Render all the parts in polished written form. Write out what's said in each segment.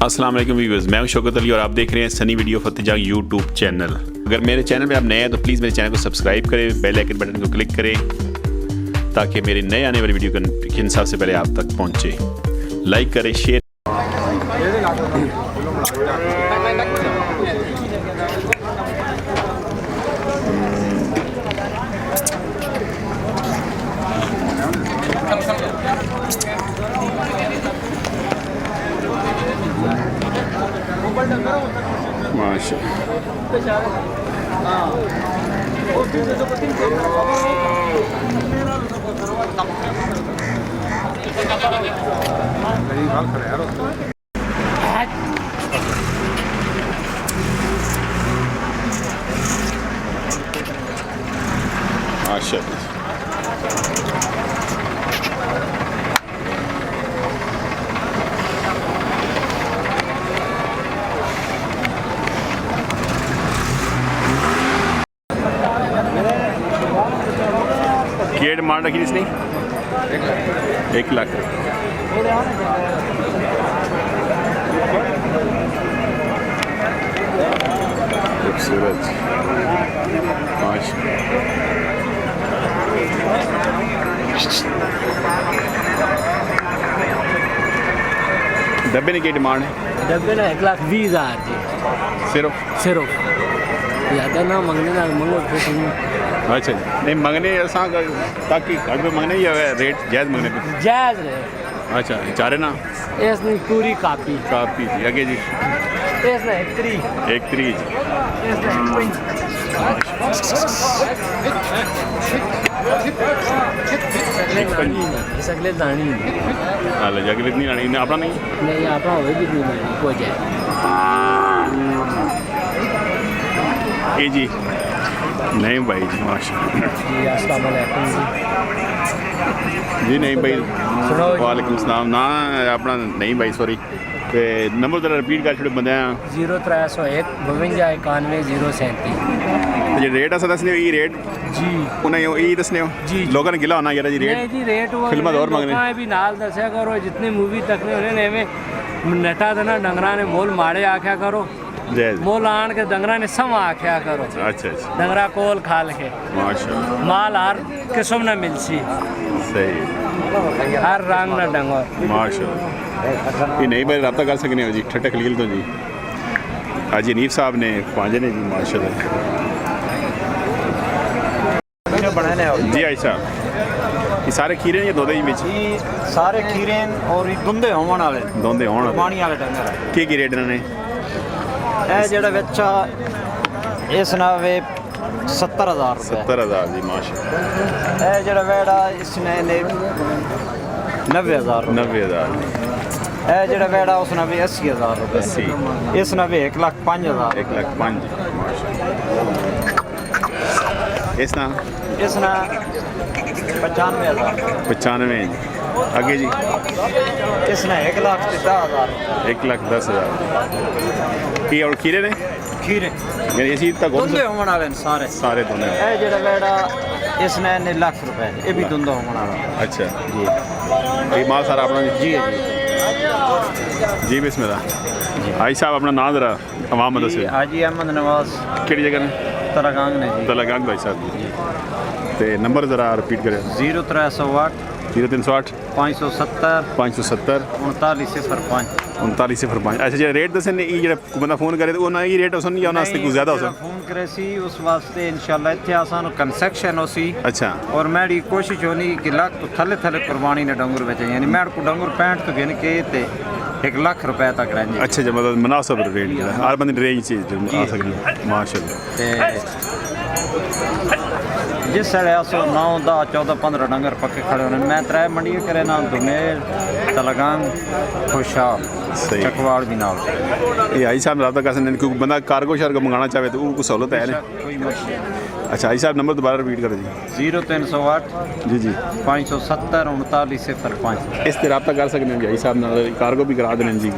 अस्सलाम वालेकुम व्यूअर्स, मैं हूं शौकत अली और आप देख रहे हैं Sunny video Fateh Jang YouTube channel. अगर मेरे चैनल पे आप नए हैं तो प्लीज़ मेरे चैनल को सब्सक्राइब करें, बेल आइकन बटन को क्लिक करें ताकि मेरी नए आने वाली वीडियो का सबसे पहले आप तक पहुंचे। लाइक करें, शेयर। माशाल्लाह क्या डिमांड रखी इसने? 1 लाख। खूबसूरत डब्बे ने क्या डिमांड है? डब्बे ना 1,20,000 जी। सिर्फ ज़्यादा ना मंगने ना मंगो फिर तुम। अच्छा नहीं मंगने असां ताकि घट पे मंगने या रेट जायज़ मंगने पे? जायज़ रहे। अच्छा चारे ना इसने पूरी कापी जी आगे जी इसने 1 3 सगले दानी हाल जगह इतनी लानी अपना नहीं अपना हो भी नहीं हो जाए ये जी नहीं भाई जी माशाल्लाह जी। अस्सलाम वालेकुम जी नहीं भाई सुनो वालेकुम सलाम ना अपना नहीं भाई सॉरी ते नंबर जरा रिपीट कर छोड़े बंदे 0301 52 91 037 जे रेट अस दसने ई रेट जी उन्हें ई दसने हो जी लोगों ने गिला होना यार जी रेट नहीं जी रेट वो फिल्म और मंगने भी नाल दस्या करो जितनी मूवी तकने उन्हें एवं नटा देना डंगरा ने मोल माड़े आख्या करो जायज़ मोल आन के डंगरा ने सम आख्या करो। अच्छा डंगरा कोल खाल के माशाल्लाह माल हर किस्म न मिलसी सही हर रंग न डंगर माशाल्लाह ये नहीं भाई रब्ता कर सकने हो जी ठट्टा खलील तो जी आज नीफ साहब ने पांजे ने जी माशाल्लाह जी आयशा ये सारे खीरे ने दोदे विच सारे खीरे और दुंदे होवन वाले दोंदे होण पानी वाले डंगर की रेट ने ਇਹ ਜਿਹੜਾ ਵਿੱਚ ਇਸ ਨਾਲ ਵੇ 70,000 ਰੁਪਏ 70,000 जी माशाल्लाह ਇਹ ਜਿਹੜਾ ਵੇੜਾ ਇਸ ਨੇ 90,000 90,000 ਇਹ ਜਿਹੜਾ ਵੇੜਾ ਉਸ ਨਾਲ ਵੇ 80,000 ਰੁਪਏ 80 ਇਸ ਨਾਲ ਵੇ 1,05,000 1 लाख 5 माशाल्लाह इस ना ਇਸ ਨਾਲ 95,000 95 आगे जी ਇਸ ਨਾਲ 1,10,000 1 लाख 10,000 की और खीरे ने ਖੀਰੇ यानी इसी तक ਦੁੰਦੇ ਹੋਣ ਵਾਲੇ ਨੇ ਸਾਰੇ सारे दोनों ਇਹ ਜਿਹੜਾ ਵੇੜਾ ਇਸ ਨਾਲ ਨੇ ਲੱਖ ਰੁਪਏ ਇਹ ਵੀ ਦੁੰਦਾ ਹੋਣ ਵਾਲਾ अच्छा ਜੀ ये माल सारा अपना ਜੀ जी बिस्मिल्लाह आई साहब अपना नाम जरा आवाम मदद से ਹਾਜੀ ਅਹਿਮਦ ਨਵਾਜ਼ केड़ी जगह ने ਤਰਗਾਂਗ ਨੇ ਜੀ तलागंग भाई साहब जी ते नंबर जरा रिपीट करें 0308 0308 570 570 3905 3905 अच्छा जो रेट दसे ने ये जो बंदा फोन करे तो उन्हें ये रेट होसन या उन्हें कोई ज़्यादा होसन फोन करे सी उस वास्ते इंशाल्लाह इत्थे आसान कंसेक्शन होसी अच्छा और मेरी कोशिश होनी कि लाख तो थले थले कुर्बानी ने डंगर बेचे यानी मेरे को डंगर 65 तो गिन के ते 1 लाख रुपए तक रहेंगे अच्छा जो मतलब मुनासिब रेट हर बंदे रेंज चीज आ सकती माशाल्लाह जिस साढ़े 9 10 14 15 डंगर पक्के खड़े होने मैं 3 मंडी करे ना दुमेर तलगांग खुशाब सही चकवाड़ भी नाल ये आई साहब रब्ता कर सकते क्योंकि बंदा कार्गो शार्गो मंगाना चाहे तो वो सहूलत है ना कोई मसला अच्छा आई साहब नंबर दोबारा रिपीट करो जी 0308 जी जी 570 3905 इस पर रब्ता कर सकते हैं जी आई साहब नाल कार्गो भी करा देने जी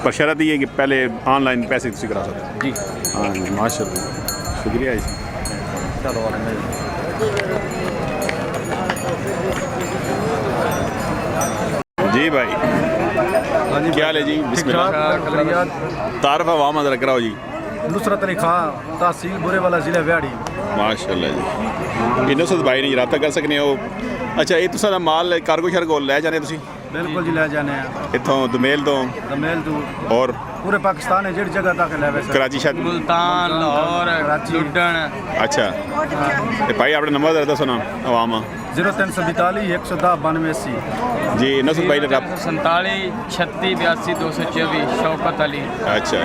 पर शर्त ये है कि पहले ऑनलाइन पैसे तुम करा सकते जी हाँ जी माशाल्लाह शुक्रिया आई साहब चलो जी भाई क्या हाल है जी? बिस्मिल्लाह। तारफ आवाम अदर कराओ जी। नुसरत अली खान तहसील बुरेवाला जिला व्याड़ी। माशाल्लाह जी। इन्हों से भाई नहीं रब्ता कर सकने हो। अच्छा ये तुसा माल कार्गो शर्गो लै जाने तुसी? बिल्कुल जी ले जाने इत्थों दमेल तो दमेल तो और पूरे पाकिस्तान है जिहड़ी जगह तक ले वैसे कराची शायद मुल्तान लाहौर लुडन। अच्छा ते भाई अपना नंबर दे दसो ना आवाम 0342 110 92 80। जी नसुद भाई ने 47 36 82 224 शौकत अली। अच्छा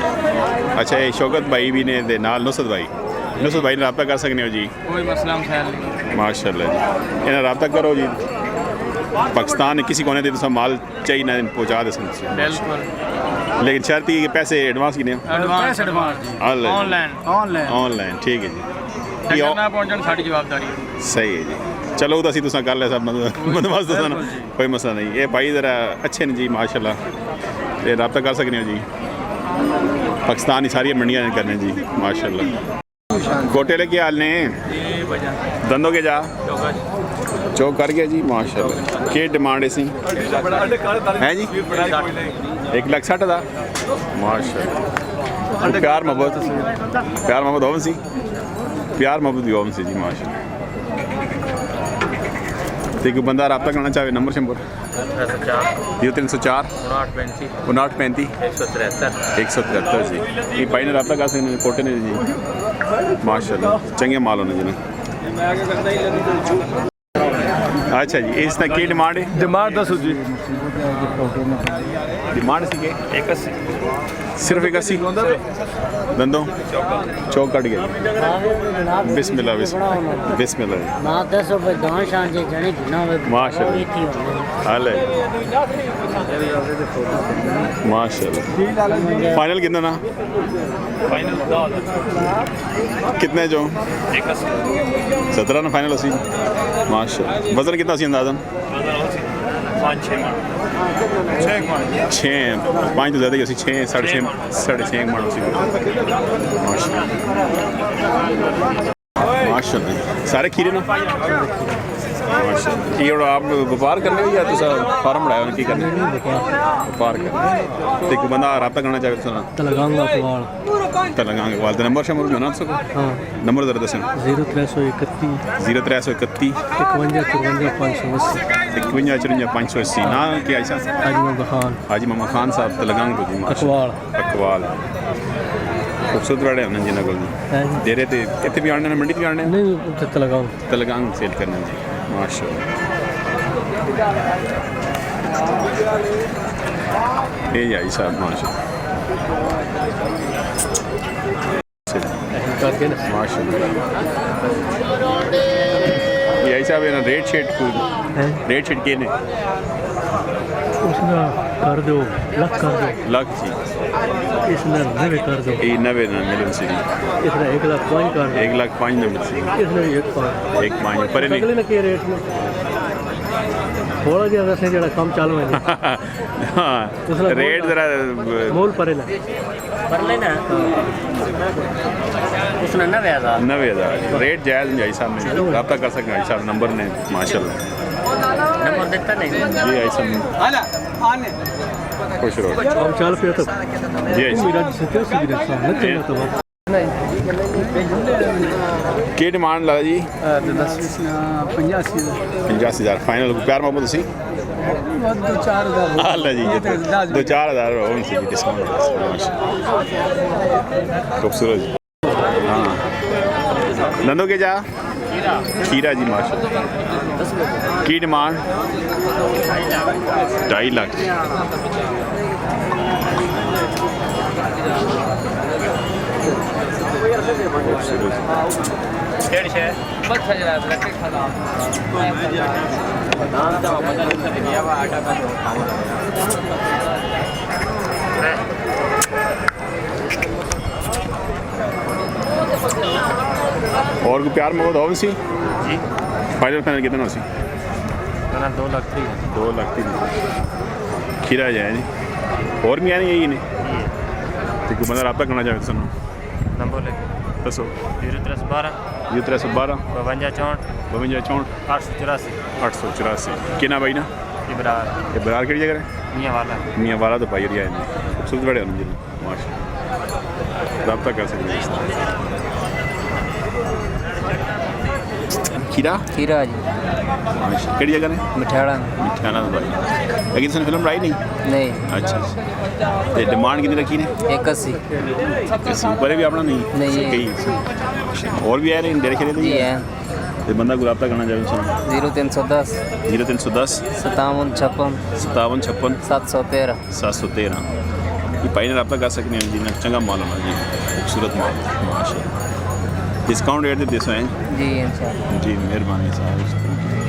अच्छा ये शौकत भाई भी ने दे नाल नुसरत भाई ने रब्ता कर सकने हो जी? कोई मसला मसाइल नहीं। माशाल्लाह जी इन्हें रब्ता करो जी। पाकिस्तान किसी कोने दे तुसा माल चाहिए ना पहुँचा दे सकते बिल्कुल लेकिन शर्त ही कि पैसे एडवांस किने पैसे एडवांस जी ऑनलाइन ऑनलाइन ठीक है जी। डंगर ना पहुंचण साडी जवाबदारी है। सही है जी। चलो तो असी तुसा कर ले सब बंदोबस्त दसो ना कोई मसला नहीं। ये भाई ज़रा अच्छे ने जी माशाल्लाह ये रब्ता कर सकने हो जी। पाकिस्तान की सारी मंडियाँ करने जी माशाल्लाह। कोटे ले क्या हाल ने दंदों के जा चौक कर गया जी माशाल्लाह। के डिमांड है सी है जी 1,60,000 माशाल्लाह। प्यार मोहब्बत होम सी प्यार मोहब्बत भी होम सी जी माशाल्लाह। तो कोई बंदा रब्ता करना चाहे नंबर शंबर 0304 5935 173 जी। ये भाई ने रब्ता कर सकते कोटे ने जी माशाल्लाह चंगे माल होने जी ना। अच्छा जी इस तरह की डिमांड है? डिमांड दसो जी डिमांड सी के 81 सिर्फ 81 दंदों चौक कट गया। बिस्मिल्लाह बिस्मिल्लाह मां दसो भाई दान शान जे जने ना वे माशाल्लाह हाल है माशाल्लाह। फाइनल कितना ना? कितने जो 17 ना फाइनल उसी माशाल्लाह। वजन कितना सी अंदाजन? 5 तो ज़्यादा ही उसी 6 साढ़े 6 मन उसी माशाल्लाह। सारे खीरे ना माशाल्लाह। ये आप व्यापार करने हो या तुसा फार्म बनाया उनकी करने? व्यापार करने तो कोई बंदा रब्ता करना चाहे तो तलगांगा अखबार तलंगाना वाल नंबर शंबर भी ना सको नंबर ज़रा दसें 0331 0331 51 54 580 ना क्या ऐसा हाजी मोहम्मद खान साहब तलगांग को जी अकवाल खूबसूरत बड़े होने जिन्हें को दे रहे थे कितने भी आने मंडी भी आने नहीं तलगांग सेल करने जी माशाल्लाह। ये आई साहब माशाल्लाह यही साहब है ना रेट शेट के ने उसना कर दो लख जी इसने नवे कर दो ये 90 ना मिलन सी इसने 1,05,000 कर दो 1,05,000 ना मिल सी इसने 1,05,000 1 5 पर अगले नहीं ने के रेट में थोड़ा जिहा वैसे जड़ा कम चालू है हाँ रेट जरा मोल परे ना उसने 90,000 रेट जायज़ नहीं आई साहब ने रब्ता कर सकते आई साहब नंबर ने माशाल्लाह नंबर देता नहीं जी आई साहब खुश रहो हम चाल पे तो जी आई साहब। मेरा जिसे सीधी रखा न चलना तो की डिमांड ला जी 85,000 फाइनल प्यार मोहब्बत सी 2-4,000 हाल जी 2-4,000 होम सी डिस्काउंट खूबसूरत जी हाँ नंदो के जा खीरा जी माशाल्लाह की डिमांड 2.5 लाख और कोई प्यार मोहब्बत हो सी जी फाइनल कितना सी 2 लाख 2 लाख 3 खीरा जाए जी और भी आने यही ने तो कोई बंदा रब्ता करना चाहे सुनो नंबर ले दसो 0312 0312 52 64 52 64 884 884 किना भाई ना जी बरार ये बरार किहड़ी जगह है? मियाँ वाला मियाँ वाला तो भाई एरिया है खूबसूरत बड़े होने जी माशा रब्ता कर सकते हैं खीरा खीरा जी माशा किहड़ी जगह ने मिठाड़ा मिठाना तो भाई लेकिन इसने फिल्म बनाई नहीं नहीं अच्छा ते डिमांड कितनी रखी ने 81 इससे ऊपर भी अपना नहीं नहीं है। कई और भी आ रहे हैं डेरे खेले जी है ते बंदा कोई रब्ता करना चाहे सुनो 0310 0310 57 56 57 56 713 713 ये भाई ने रब्ता कर सकते हैं जी ना चंगा माल होना जी खूबसूरत माल माशा डिस्काउंट रेट दे 200 हैं जी इंशाल्लाह जी मेहरबानी साहब